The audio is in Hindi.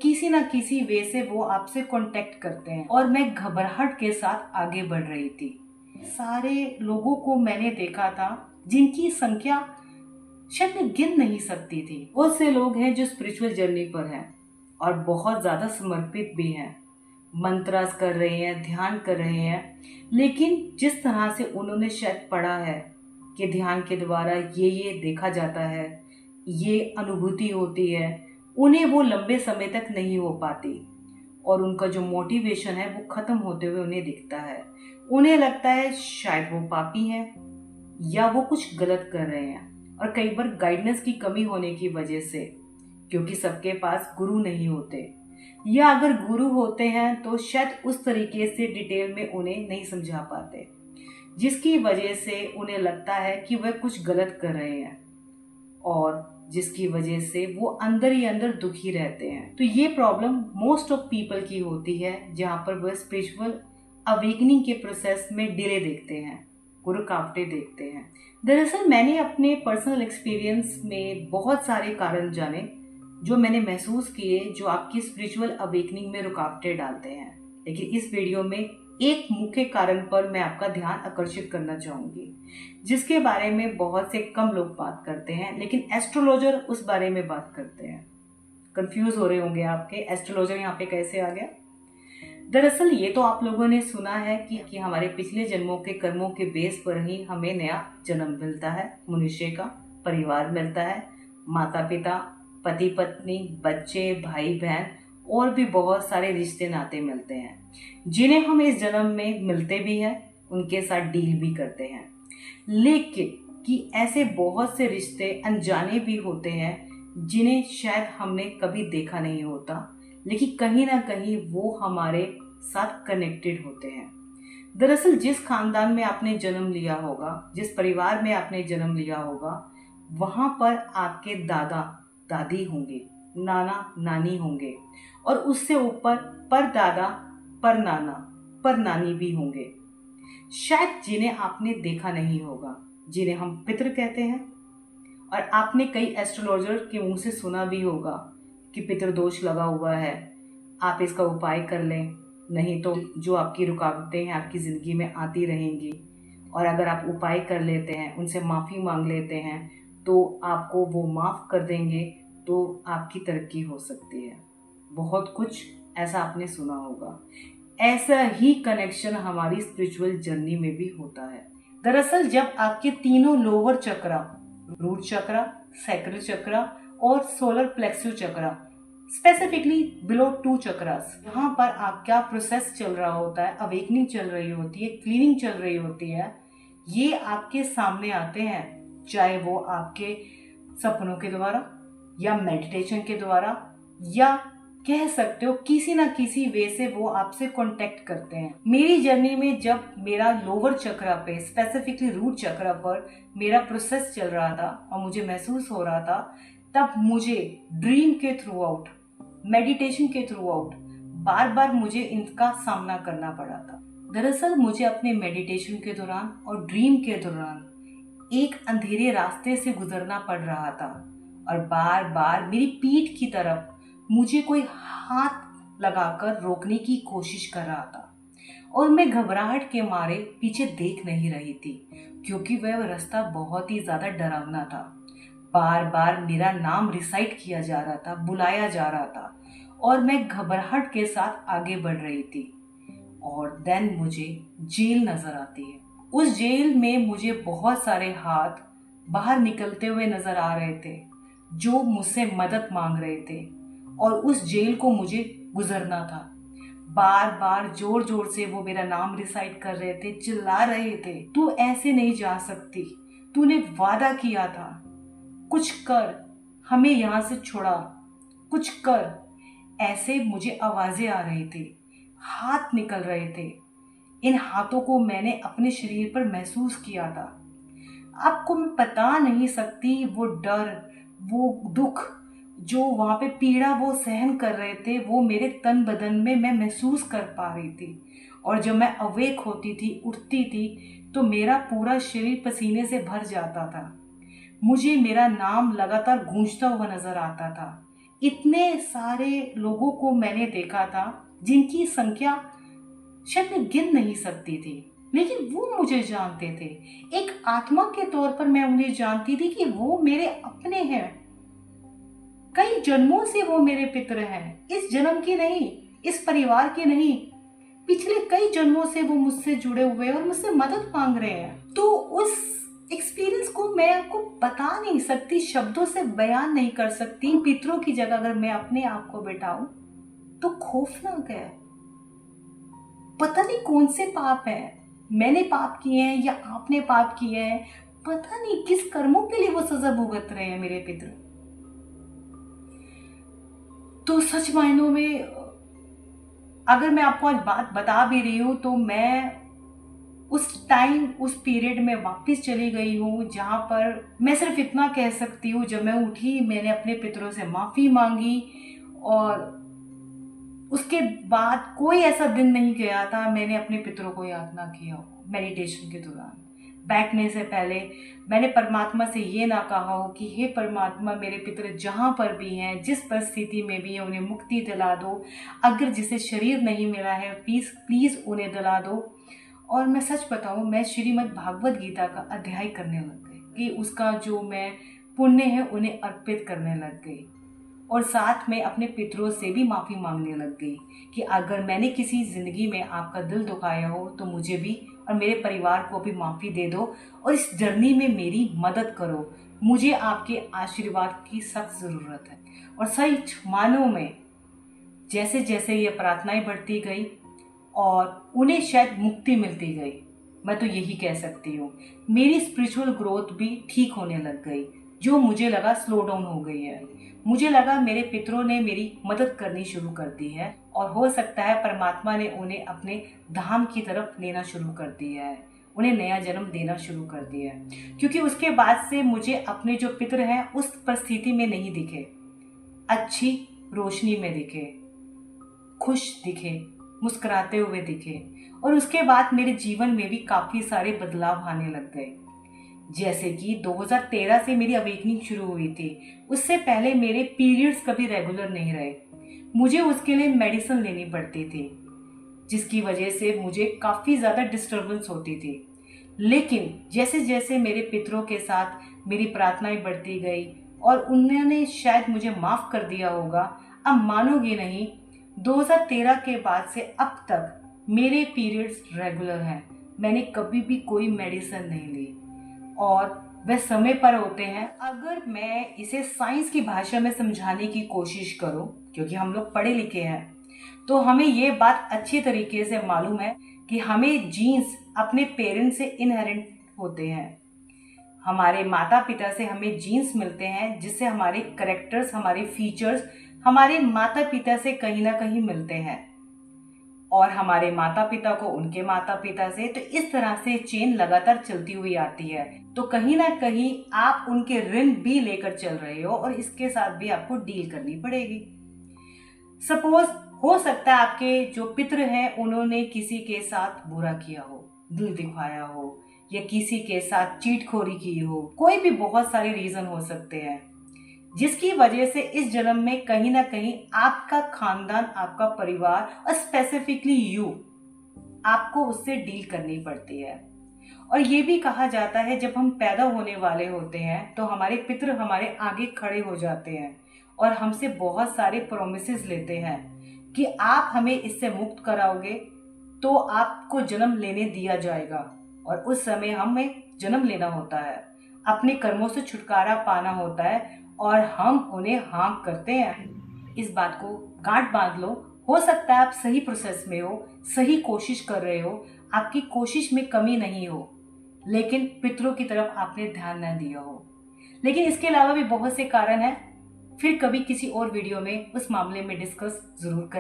किसी ना किसी वे से वो आपसे कांटेक्ट करते हैं और मैं घबराहट के साथ आगे बढ़ रही थी। सारे लोगों को मैंने देखा था जिनकी संख्या शायद मैं गिन नहीं सकती थी। बहुत से लोग हैं जो स्पिरिचुअल जर्नी पर हैं और बहुत ज्यादा समर्पित भी हैं, मंत्रास कर रहे हैं, ध्यान कर रहे हैं, लेकिन जिस तरह से उन्होंने शायद पढ़ा है कि ध्यान के द्वारा ये देखा जाता है, ये अनुभूति होती है, उन्हें वो लंबे समय तक नहीं हो पाती और उनका जो मोटिवेशन है वो खत्म होते हुए उन्हें दिखता है। उन्हें लगता है शायद वो पापी हैं या वो कुछ गलत कर रहे हैं, और कई बार गाइडेंस की कमी होने की वजह से, क्योंकि सबके पास गुरु नहीं होते, या अगर गुरु होते हैं तो शायद उस तरीके से डिटेल में उन्हें नहीं समझा पाते, जिसकी वजह से उन्हें लगता है कि वह कुछ गलत कर रहे हैं और जिसकी वजह से वो अंदर ही अंदर दुखी रहते हैं। तो ये प्रॉब्लम मोस्ट ऑफ पीपल की होती है, जहाँ पर वह स्पिरिचुअल अवेकनिंग के प्रोसेस में डिले देखते हैं, रुकावटें देखते हैं। दरअसल मैंने अपने पर्सनल एक्सपीरियंस में बहुत सारे कारण जाने जो मैंने महसूस किए, जो आपकी स्पिरिचुअल अवेकनिंग में रुकावटें डालते हैं। लेकिन इस वीडियो में एक मुख्य कारण पर मैं आपका ध्यान आकर्षित करना चाहूंगी, जिसके बारे में बहुत से कम लोग बात करते हैं, लेकिन एस्ट्रोलॉजर उस बारे में बात करते हैं। कंफ्यूज हो रहे होंगे आपके, एस्ट्रोलॉजर यहाँ पे कैसे आ गया। दरअसल ये तो आप लोगों ने सुना है कि हमारे पिछले जन्मों के कर्मों के बेस पर ही हमें नया जन्म मिलता है, मनुष्य का परिवार मिलता है, माता पिता, पति पत्नी, बच्चे, भाई बहन और भी बहुत सारे रिश्ते नाते मिलते हैं, जिन्हें हम इस जन्म में मिलते भी हैं, उनके साथ डील भी करते हैं। लेकिन कि ऐसे बहुत से रिश्ते अनजाने भी होते हैं जिन्हें शायद हमने कभी देखा नहीं होता, लेकिन कहीं ना कहीं वो हमारे साथ कनेक्टेड होते हैं। दरअसल जिस खानदान में आपने जन्म लिया होगा, जिस परिवार में आपने जन्म लिया होगा, वहां पर आपके दादा दादी होंगे, नाना नानी होंगे, और उससे ऊपर परदादा, परनाना, परनानी भी होंगे, शायद जिन्हें आपने देखा नहीं होगा, जिन्हें हम पितृ कहते हैं। और आपने कई एस्ट्रोलॉजर के मुंह से सुना भी होगा कि पितृदोष लगा हुआ है, आप इसका उपाय कर लें, नहीं तो जो आपकी रुकावटें हैं आपकी जिंदगी में आती रहेंगी, और अगर आप उपाय कर लेते हैं, उनसे माफी मांग लेते हैं, तो आपको वो माफ कर देंगे, तो आपकी तरक्की हो सकती है। बहुत कुछ ऐसा आपने सुना होगा। ऐसा ही कनेक्शन हमारी स्पिरिचुअल जर्नी में भी होता है। दरअसल जब आपके तीनों लोअर चक्रा, रूट चक्रा, सैक्रल चक्रा और सोलर प्लेक्सस चक्रा, स्पेसिफिकली बिलो 2 चक्रास, यहाँ पर आपका प्रोसेस चल रहा होता है, अवेकनिंग चल रही होती है, क्लीनिंग चल रही होती है, ये आपके सामने आते हैं, चाहे वो आपके सपनों के द्वारा या मेडिटेशन के द्वारा, या कह सकते हो किसी ना किसी वे से वो आपसे कांटेक्ट करते हैं। मेरी जर्नी में जब मेरा लोअर चक्रा पे, स्पेसिफिकली रूट चक्रा पर मेरा प्रोसेस चल रहा था और मुझे महसूस हो रहा था, तब मुझे ड्रीम के थ्रू आउट, मेडिटेशन के थ्रू आउट बार बार मुझे इनका सामना करना पड़ा था। दरअसल मुझे अपने मेडिटेशन के दौरान और ड्रीम के दौरान एक अंधेरे रास्ते से गुजरना पड़ रहा था और बार बार मेरी पीठ की तरफ मुझे कोई हाथ लगाकर रोकने की कोशिश कर रहा था, और मैं घबराहट के मारे पीछे देख नहीं रही थी, क्योंकि वह रास्ता बहुत ही ज्यादा डरावना था। बार बार मेरा नाम रिसाइट किया जा रहा था, बुलाया जा रहा था, और मैं घबराहट के साथ आगे बढ़ रही थी। और देन मुझे जेल नजर आती है। उस जेल में मुझे बहुत सारे हाथ बाहर निकलते हुए नजर आ रहे थे, जो मुझसे मदद मांग रहे थे, और उस जेल को मुझे गुजरना था। बार बार जोर जोर से वो मेरा नाम रिसाइट कर रहे थे, चिल्ला रहे थे, तू ऐसे नहीं जा सकती, तूने वादा किया था, कुछ कर, हमें यहाँ से छुड़ा, कुछ कर। ऐसे मुझे आवाजें आ रही थी, हाथ निकल रहे थे। इन हाथों को मैंने अपने शरीर पर महसूस किया था। आपको मैं बता नहीं सकती वो डर, वो दुख, जो वहां पे पीड़ा वो सहन कर रहे थे, वो मेरे तन बदन में मैं महसूस कर पा रही थी। और जब मैं अवेक होती थी, उठती थी, तो मेरा पूरा शरीर पसीने से भर जाता था। मुझे मेरा नाम लगातार गूंजता हुआ नजर आता था। इतने सारे लोगों को मैंने देखा था जिनकी संख्या शायद मैं गिन नहीं सकती थी, लेकिन वो मुझे जानते थे। एक आत्मा के तौर पर मैं उन्हें जानती थी कि वो मेरे अपने हैं। कई जन्मों से वो मेरे पितर हैं, इस जन्म की नहीं, इस परिवार के नहीं, पिछले कई जन्मों से वो मुझसे जुड़े हुए हैं और मुझसे मदद मांग रहे हैं। तो उस एक्सपीरियंस को मैं आपको बता नहीं सकती, शब्दों से बयान नहीं कर सकती। पितरों की जगह अगर मैं अपने आप को बिठाऊं तो खौफनाक है। पता नहीं कौन से पाप हैं, मैंने पाप किए हैं या आपने पाप किए हैं, पता नहीं किस कर्मों के लिए वो सजा भुगत रहे हैं मेरे पितर। तो सच मायनों में अगर मैं आपको आज बात बता भी रही हूं तो मैं उस टाइम, उस पीरियड में वापस चली गई हूँ जहाँ पर मैं सिर्फ इतना कह सकती हूँ, जब मैं उठी मैंने अपने पितरों से माफ़ी मांगी और उसके बाद कोई ऐसा दिन नहीं गया था मैंने अपने पितरों को याद ना किया हो। मेडिटेशन के दौरान बैठने से पहले मैंने परमात्मा से ये ना कहा हो कि हे परमात्मा, मेरे पितर जहाँ पर भी हैं, जिस परिस्थिति में भी हैं, उन्हें मुक्ति दिला दो। अगर जिसे शरीर नहीं मिला है प्लीज़ उन्हें दिला दो। और मैं सच बताऊं, मैं श्रीमद् भागवत गीता का अध्याय करने लग गई कि उसका जो मैं पुण्य है उन्हें अर्पित करने लग गई और साथ में अपने पितरों से भी माफ़ी मांगने लग गई कि अगर मैंने किसी ज़िंदगी में आपका दिल दुखाया हो तो मुझे भी और मेरे परिवार को भी माफ़ी दे दो और इस जर्नी में मेरी मदद करो। मुझे आपके आशीर्वाद की सख्त ज़रूरत है। और सच मानो में जैसे जैसे ये प्रार्थनाएं बढ़ती गई और उन्हें शायद मुक्ति मिलती गई, मैं तो यही कह सकती हूँ मेरी स्पिरिचुअल ग्रोथ भी ठीक होने लग गई। जो मुझे लगा स्लो डाउन हो गई है, मुझे लगा मेरे पितरों ने मेरी मदद करनी शुरू कर दी है और हो सकता है परमात्मा ने उन्हें अपने धाम की तरफ लेना शुरू कर दिया है, उन्हें नया जन्म देना शुरू कर दिया है। क्योंकि उसके बाद से मुझे अपने जो पितर हैं उस परिस्थिति में नहीं दिखे, अच्छी रोशनी में दिखे, खुश दिखे, मुस्कुराते हुए दिखे। और उसके बाद मेरे जीवन में भी काफ़ी सारे बदलाव आने लग गए। जैसे कि 2013 से मेरी अवेकनिंग शुरू हुई थी, उससे पहले मेरे पीरियड्स कभी रेगुलर नहीं रहे। मुझे उसके लिए मेडिसिन लेनी पड़ती थी जिसकी वजह से मुझे काफ़ी ज़्यादा डिस्टर्बेंस होती थी। लेकिन जैसे जैसे मेरे पितरों के साथ मेरी प्रार्थनाएं बढ़ती गई और उन्होंने शायद मुझे माफ़ कर दिया होगा, अब मानोगे नहीं, 2013 के बाद से अब तक मेरे पीरियड्स रेगुलर हैं। मैंने कभी भी कोई मेडिसिन नहीं ली और वह समय पर होते हैं। अगर मैं इसे साइंस की भाषा में समझाने की कोशिश करूं, क्योंकि हम लोग पढ़े लिखे हैं, तो हमें ये बात अच्छी तरीके से मालूम है कि हमें जीन्स अपने पेरेंट्स से इनहेरेंट होते हैं। हमारे माता पिता से हमें जीन्स मिलते हैं जिससे हमारे करेक्टर्स, हमारे फीचर्स हमारे माता पिता से कहीं ना कहीं मिलते हैं और हमारे माता पिता को उनके माता पिता से। तो इस तरह से चेन लगातार चलती हुई आती है। तो कहीं ना कहीं आप उनके ऋण भी लेकर चल रहे हो और इसके साथ भी आपको डील करनी पड़ेगी। सपोज हो सकता है आपके जो पितर हैं उन्होंने किसी के साथ बुरा किया हो, दिल दिखाया हो या किसी के साथ चीटखोरी की हो, कोई भी बहुत सारे रीजन हो सकते हैं जिसकी वजह से इस जन्म में कहीं ना कहीं आपका खानदान, आपका परिवार और स्पेसिफिकली यू, आपको उससे डील करनी पड़ती है। और ये भी कहा जाता है जब हम पैदा होने वाले होते हैं तो हमारे पितर हमारे आगे खड़े हो जाते हैं और हमसे बहुत सारे प्रोमिसेस लेते हैं कि आप हमें इससे मुक्त कराओगे तो आपको जन्म लेने दिया जाएगा। और उस समय हमें जन्म लेना होता है, अपने कर्मों से छुटकारा पाना होता है और हम उन्हें हाँक करते हैं। इस बात को गांठ बांध लो। हो सकता है आप सही प्रोसेस में हो, सही कोशिश कर रहे हो, आपकी कोशिश में कमी नहीं हो, लेकिन पितरों की तरफ आपने ध्यान न दिया हो। लेकिन इसके अलावा भी बहुत से कारण हैं, फिर कभी किसी और वीडियो में उस मामले में डिस्कस जरूर करें।